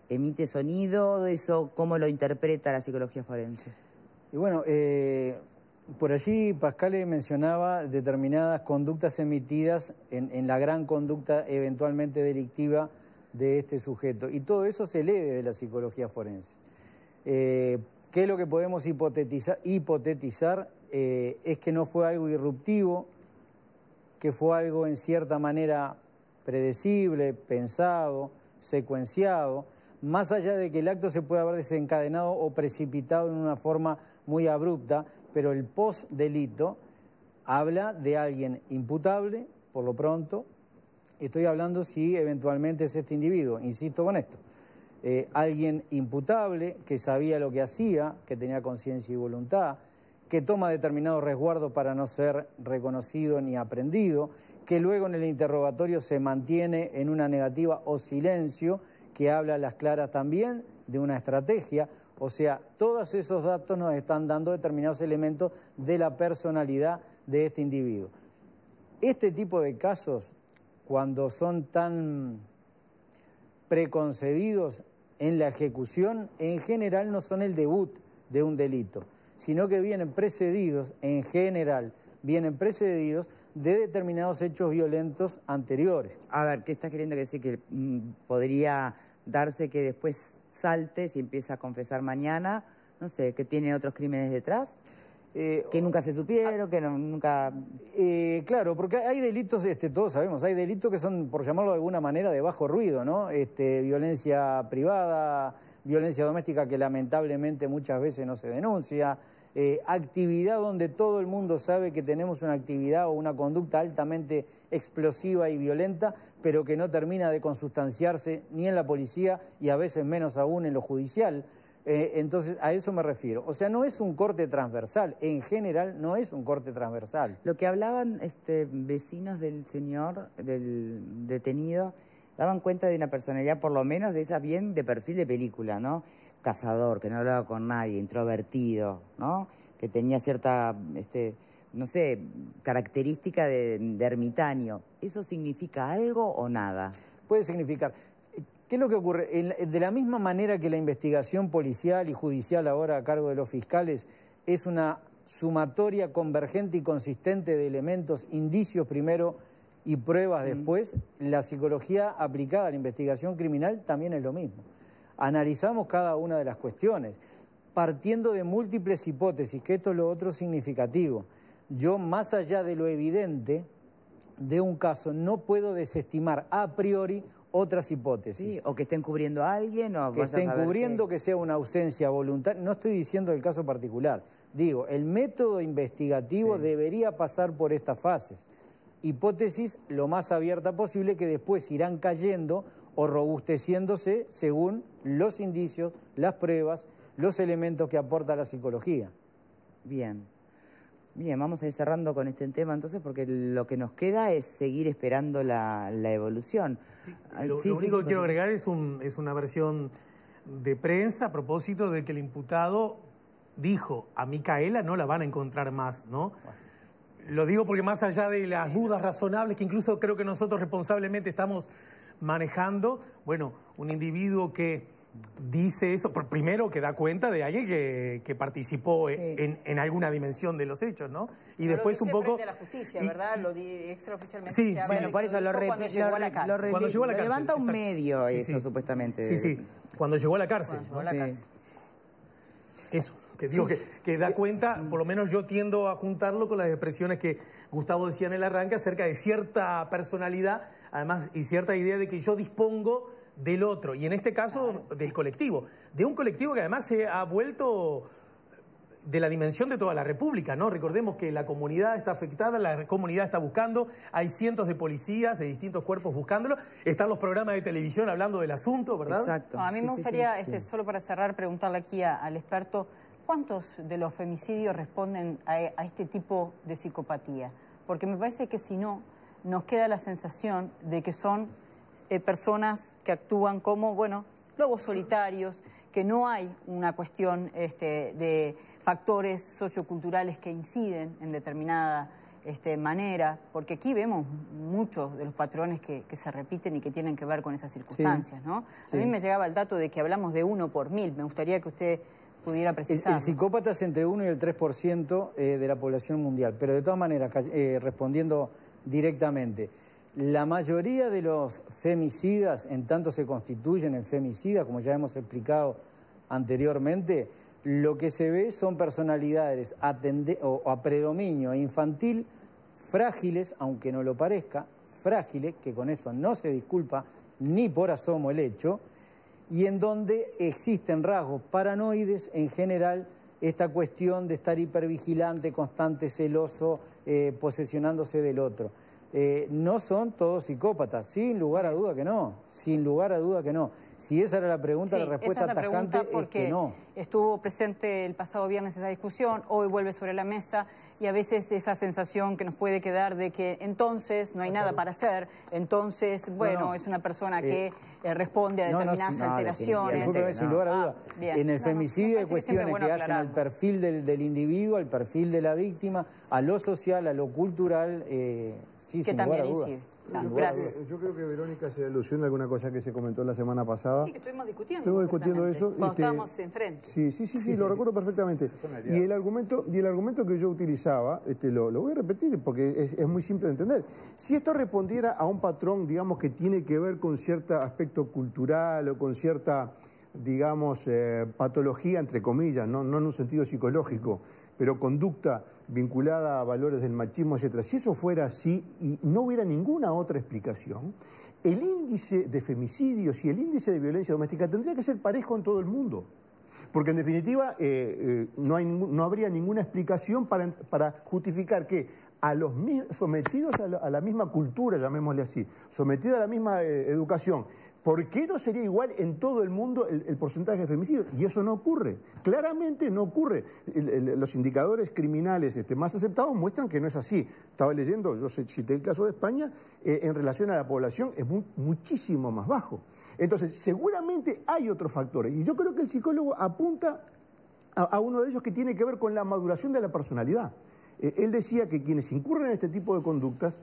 emite sonido, eso, ¿cómo lo interpreta la psicología forense? Y bueno, por allí Pascale mencionaba determinadas conductas emitidas en la gran conducta eventualmente delictiva de este sujeto. Y todo eso se lee desde la psicología forense. ¿Qué es lo que podemos hipotetizar? Es que no fue algo irruptivo, que fue algo en cierta manera predecible, pensado, secuenciado, más allá de que el acto se puede haber desencadenado o precipitado en una forma muy abrupta, pero el post-delito habla de alguien imputable, por lo pronto. Estoy hablando si eventualmente es este individuo, insisto con esto. Alguien imputable, que sabía lo que hacía, que tenía conciencia y voluntad, que toma determinados resguardos para no ser reconocido ni aprendido, que luego en el interrogatorio se mantiene en una negativa o silencio, que habla a las claras también de una estrategia. O sea, todos esos datos nos están dando determinados elementos de la personalidad de este individuo. Este tipo de casos, cuando son tan preconcebidos en la ejecución, en general no son el debut de un delito, sino que vienen precedidos, en general, vienen precedidos de determinados hechos violentos anteriores. A ver, ¿qué estás queriendo decir? Que podría darse que después salte, si empieza a confesar mañana, no sé, que tiene otros crímenes detrás, que nunca se supieron, que nunca... Claro, porque hay delitos, todos sabemos, hay delitos que son, por llamarlo de alguna manera, de bajo ruido, ¿no? Violencia privada, violencia doméstica que lamentablemente muchas veces no se denuncia, actividad donde todo el mundo sabe que tenemos una actividad o una conducta altamente explosiva y violenta, pero que no termina de consustanciarse ni en la policía y a veces menos aún en lo judicial. Entonces, a eso me refiero. O sea, no es un corte transversal, en general no es un corte transversal. Lo que hablaban vecinos del señor, del detenido, daban cuenta de una personalidad, por lo menos de esa bien de perfil de película, ¿no? Cazador, que no hablaba con nadie, introvertido, ¿no? Que tenía cierta, no sé, característica de ermitaño. ¿Eso significa algo o nada? Puede significar. ¿Qué es lo que ocurre? De la misma manera que la investigación policial y judicial ahora a cargo de los fiscales es una sumatoria convergente y consistente de elementos, indicios primero y pruebas después, la psicología aplicada a la investigación criminal también es lo mismo. Analizamos cada una de las cuestiones, partiendo de múltiples hipótesis, que esto es lo otro significativo. Yo, más allá de lo evidente de un caso, no puedo desestimar a priori otras hipótesis. Sí, o que estén cubriendo a alguien, o que estén cubriendo, que sea una ausencia voluntaria. No estoy diciendo el caso particular. Digo, el método investigativo debería pasar por estas fases. Hipótesis lo más abierta posible, que después irán cayendo o robusteciéndose según los indicios, las pruebas, los elementos que aporta la psicología. Bien. Bien, vamos a ir cerrando con este tema entonces, porque lo que nos queda es seguir esperando la evolución. Sí, lo único que quiero agregar es una versión de prensa a propósito de que el imputado dijo: a Micaela no la van a encontrar más, ¿no? Lo digo porque más allá de las dudas razonables que incluso creo que nosotros responsablemente estamos manejando, bueno, un individuo que dice eso, primero que da cuenta de alguien que participó en alguna dimensión de los hechos, ¿no? Y pero después un poco... frente a la justicia, ¿verdad? Lo di extraoficialmente. Sí, bueno, por eso cuando llegó a la cárcel. Cuando llegó a la cárcel, levanta un exacto. medio eso, supuestamente. Sí, sí, cuando llegó a la cárcel. Cuando llegó a la cárcel. Eso, que digo que da cuenta, por lo menos yo tiendo a juntarlo con las expresiones que Gustavo decía en el arranque acerca de cierta personalidad, además, y cierta idea de que yo dispongo del otro, y en este caso del colectivo, de un colectivo que además se ha vuelto de la dimensión de toda la República, ¿no? Recordemos que la comunidad está afectada, la comunidad está buscando, hay cientos de policías de distintos cuerpos buscándolo, están los programas de televisión hablando del asunto, ¿verdad? Exacto. No, a mí me gustaría, solo para cerrar, preguntarle aquí al experto, ¿cuántos de los femicidios responden a este tipo de psicopatía? Porque me parece que si no, nos queda la sensación de que son personas que actúan como, bueno, lobos solitarios, que no hay una cuestión de factores socioculturales que inciden en determinada manera, porque aquí vemos muchos de los patrones que se repiten y que tienen que ver con esas circunstancias, ¿no? Sí. A mí me llegaba el dato de que hablamos de 1 por 1000. Me gustaría que usted pudiera precisar. El psicópata es entre 1 y el 3% de la población mundial, pero de todas maneras, respondiendo directamente, la mayoría de los femicidas, en tanto se constituyen en femicidas, como ya hemos explicado anteriormente, lo que se ve son personalidades a predominio infantil, frágiles, aunque no lo parezca, frágiles, que con esto no se disculpa ni por asomo el hecho, y en donde existen rasgos paranoides en general, esta cuestión de estar hipervigilante, constante, celoso, posesionándose del otro. No son todos psicópatas, sin lugar a duda que no, sin lugar a duda que no. Si esa era la pregunta, sí, la respuesta tajante es que no. Estuvo presente el pasado viernes esa discusión, hoy vuelve sobre la mesa y a veces esa sensación que nos puede quedar de que entonces no hay nada para hacer, entonces, bueno, es una persona que responde a determinadas alteraciones. Discúlpeme, sin lugar a duda. En el femicidio hay cuestiones que hacen al perfil del individuo, al perfil de la víctima, a lo social, a lo cultural, sí, que sin también lugar a duda. incide. Gracias. Yo creo que Verónica se alusiona a alguna cosa que se comentó la semana pasada. Sí, que estuvimos discutiendo. Estuvimos discutiendo eso. Cuando estábamos enfrente. Sí, lo recuerdo perfectamente. Y el argumento que yo utilizaba, lo voy a repetir porque es muy simple de entender. Si esto respondiera a un patrón, digamos, que tiene que ver con cierto aspecto cultural o con cierta, digamos, patología, entre comillas, no en un sentido psicológico, pero conducta vinculada a valores del machismo, etcétera. Si eso fuera así y no hubiera ninguna otra explicación, el índice de femicidios y el índice de violencia doméstica tendría que ser parejo en todo el mundo. Porque en definitiva no habría ninguna explicación para justificar que a los sometidos a la misma cultura, llamémosle así, sometidos a la misma educación, ¿por qué no sería igual en todo el mundo el porcentaje de femicidios? Y eso no ocurre, claramente no ocurre. Los indicadores criminales más aceptados muestran que no es así. Estaba leyendo, yo cité el caso de España, en relación a la población es muchísimo más bajo. Entonces, seguramente hay otros factores, y yo creo que el psicólogo apunta a uno de ellos que tiene que ver con la maduración de la personalidad. Él decía que quienes incurren en este tipo de conductas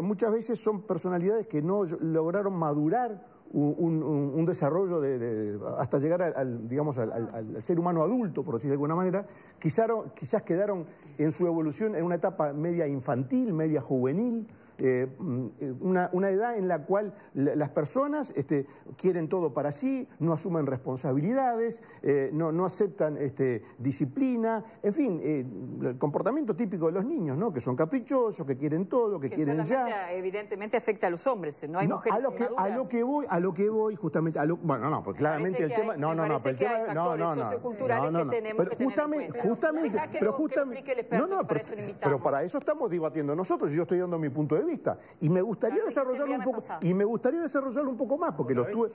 muchas veces son personalidades que no lograron madurar un desarrollo hasta llegar al ser humano adulto, por decir de alguna manera. Quizás quedaron en su evolución en una etapa media infantil, media juvenil, una edad en la cual las personas quieren todo para sí, no asumen responsabilidades, no aceptan disciplina, en fin, el comportamiento típico de los niños, ¿no? Que son caprichosos, que quieren todo, que quieren ya. Evidentemente afecta a los hombres, no hay mujeres a lo que voy justamente, bueno, no, porque claramente el tema, pero el tema, pero para eso estamos debatiendo nosotros, yo estoy dando mi punto de vista y me gustaría desarrollarlo un poco más, porque lo estuve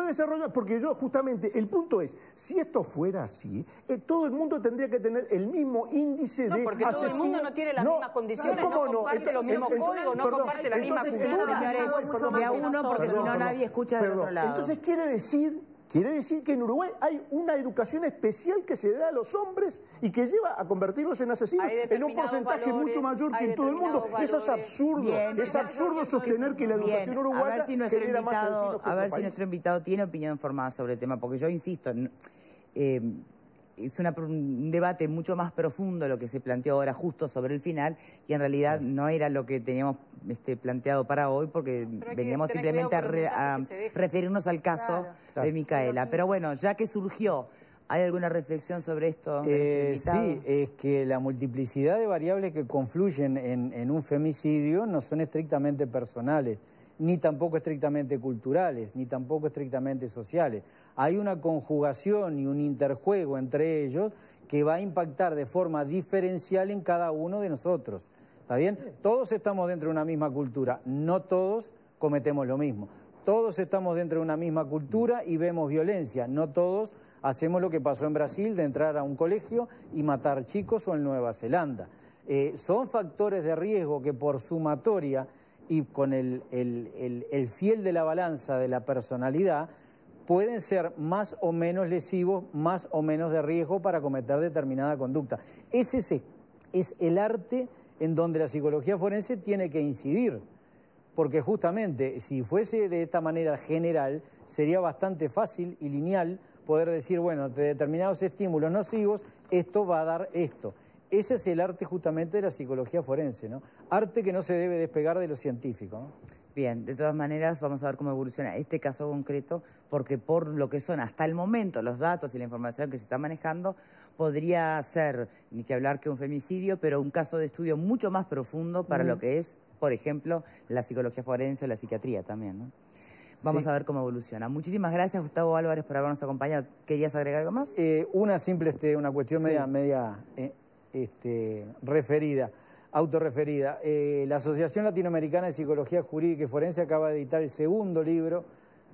desarrollando, porque yo justamente el punto es, si esto fuera así, todo el mundo tendría que tener el mismo índice de porque todo el mundo no tiene las mismas condiciones, no comparte los mismos códigos, no comparte la misma cultura. De a uno, porque si no nadie escucha del otro lado. Entonces quiere decir que en Uruguay hay una educación especial que se da a los hombres y que lleva a convertirlos en asesinos en un porcentaje mucho mayor que en todo el mundo. Eso es absurdo. Es absurdo sostener que la educación uruguaya genera más asesinos. A ver si nuestro invitado tiene opinión formada sobre el tema, porque yo insisto, es un debate mucho más profundo lo que se planteó ahora justo sobre el final, y en realidad no era lo que teníamos planteado para hoy, porque veníamos simplemente a referirnos al caso de Micaela. Pero bueno, ya que surgió, ¿hay alguna reflexión sobre esto? Sí, es que la multiplicidad de variables que confluyen en un femicidio no son estrictamente personales, ni tampoco estrictamente culturales, ni tampoco estrictamente sociales. Hay una conjugación y un interjuego entre ellos que va a impactar de forma diferencial en cada uno de nosotros. ¿Está bien? Todos estamos dentro de una misma cultura, no todos cometemos lo mismo. Todos estamos dentro de una misma cultura y vemos violencia, no todos hacemos lo que pasó en Brasil, de entrar a un colegio y matar chicos, o en Nueva Zelanda. Son factores de riesgo que por sumatoria y con el fiel de la balanza de la personalidad, pueden ser más o menos lesivos, más o menos de riesgo para cometer determinada conducta. Ese es el arte en donde la psicología forense tiene que incidir. Porque justamente, si fuese de esta manera general, sería bastante fácil y lineal poder decir, bueno, de determinados estímulos nocivos, esto va a dar esto. Ese es el arte justamente de la psicología forense, ¿no? Arte que no se debe despegar de lo científico, ¿no? Bien, de todas maneras vamos a ver cómo evoluciona este caso concreto, porque por lo que son hasta el momento los datos y la información que se está manejando, podría ser, ni que hablar que un femicidio, pero un caso de estudio mucho más profundo para lo que es, por ejemplo, la psicología forense o la psiquiatría también, ¿no? Vamos a ver cómo evoluciona. Muchísimas gracias, Gustavo Álvarez, por habernos acompañado. ¿Querías agregar algo más? Una simple, una cuestión media referida, autorreferida. La Asociación Latinoamericana de Psicología Jurídica y Forense acaba de editar el segundo libro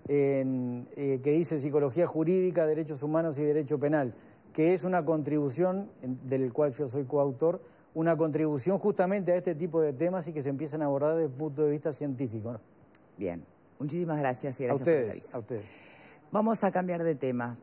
que dice Psicología Jurídica, Derechos Humanos y Derecho Penal, que es una contribución, del cual yo soy coautor, una contribución justamente a este tipo de temas y que se empiezan a abordar desde el punto de vista científico, ¿no? Bien, muchísimas gracias y gracias por el aviso. A ustedes. Vamos a cambiar de tema.